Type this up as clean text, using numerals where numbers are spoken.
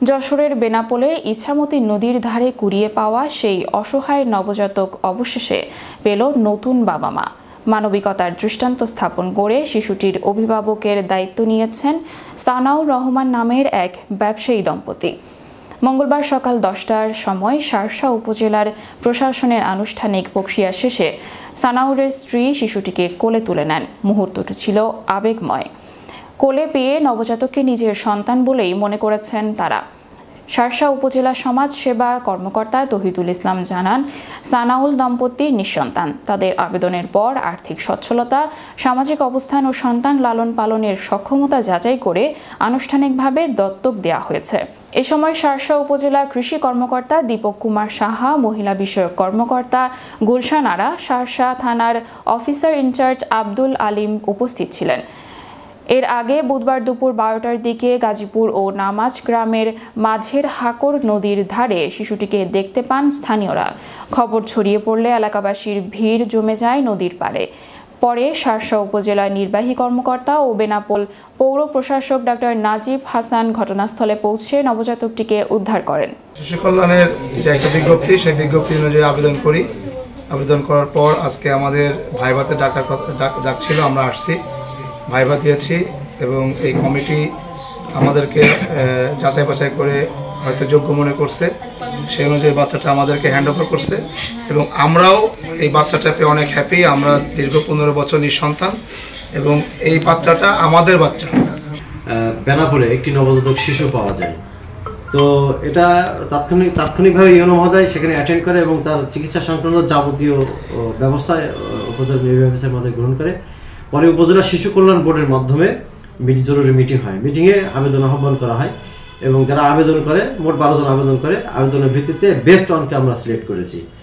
যশোরের বেনাপোলের ইছামতি নদীর ধারে কুড়িয়ে পাওয়া সেই অসহায় নবজাতক অবশেষে পেল নতুন বাবা মা। মানবিকতার দৃষ্টান্ত স্থাপন করে শিশুটির অভিভাবকের দায়িত্ব নিয়েছেন সানাউর রহমান নামের এক ব্যবসায়ী দম্পতি। মঙ্গলবার সকাল 10টার সময় শার্শা উপজেলার প্রশাসনের আনুষ্ঠানিক প্রক্রিয়া শেষে সানাউরের স্ত্রী শিশুটিকে কোলে তুলে নেন। মুহূর্তটি ছিল আবেগময়। কোলে পেয়ে নবজাতককে নিজের সন্তান বলেই মনে করেছেন তারা। শার্শা উপজেলা সমাজ সেবা কর্মকর্তা তহিদুল ইসলাম জানান, সানাউল দম্পতি নিঃসন্তান। তাদের আবেদনের পর আর্থিক সচ্ছলতা, সামাজিক অবস্থান ও সন্তান লালন পালনের সক্ষমতা যাচাই করে আনুষ্ঠানিকভাবে দত্তক দেওয়া হয়েছে। এ সময় শার্শা উপজেলা কৃষি কর্মকর্তা দীপক কুমার সাহা, মহিলা বিষয়ক কর্মকর্তা গুলশান আরা, শার্শা থানার অফিসার ইনচার্জ আব্দুল আলিম উপস্থিত ছিলেন। এর আগে বুধবার দুপুর 12টার দিকে গাজীপুর ও নামাজ গ্রামের মাঝের হাকর নদীর ধারে শিশুটিকে দেখতে পান স্থানীয়রা। খবর ছড়িয়ে পড়লে এলাকাবাসীর ভিড় জমে যায় নদীর পাড়ে। পরে শার্শা উপজেলা নির্বাহী কর্মকর্তা ও বেনাপোল পৌর প্রশাসক ডাক্তার নাজিব হাসান ঘটনাস্থলে পৌঁছে নবজাতকটিকে উদ্ধার করেন। শিশু কল্যাণের যে একটা বিজ্ঞপ্তি, সেই বিজ্ঞপ্তি অনুযায়ী আবেদন করি। আবেদন করার পর আজকে আমাদের ভাইভাতে ডাক ছিল, আমরা আসছি, ভাইভা দিয়েছি এবং এই কমিটি আমাদেরকে যাচাই বাছাই করে হয়তো যোগ্য মনে করছে, সেই অনুযায়ী বাচ্চাটা আমাদেরকে হ্যান্ড ওভার করছে এবং আমরাও এই বাচ্চাটাকে অনেক হ্যাপি। আমরা দীর্ঘ 15 বছর নিঃসন্তান এবং এই বাচ্চাটা আমাদের বাচ্চা। বেনাপোলে একটি নবজাতক শিশু পাওয়া যায়, তো এটা তাৎক্ষণিকভাবে ইউনো মহোদয় সেখানে অ্যাটেন্ড করে এবং তার চিকিৎসা সংক্রান্ত যাবতীয় ব্যবস্থা উপজেলা নির্বাহী অফিসার মধ্যে গ্রহণ করে। পরে উপজেলা শিশু কল্যাণ বোর্ডের মাধ্যমে জরুরি মিটিং হয়। মিটিংয়ে আবেদন আহ্বান করা হয় এবং যারা আবেদন করে, মোট 12 জন আবেদন করে, আবেদনের ভিত্তিতে বেস্ট ওয়ানকে আমরা সিলেক্ট করেছি।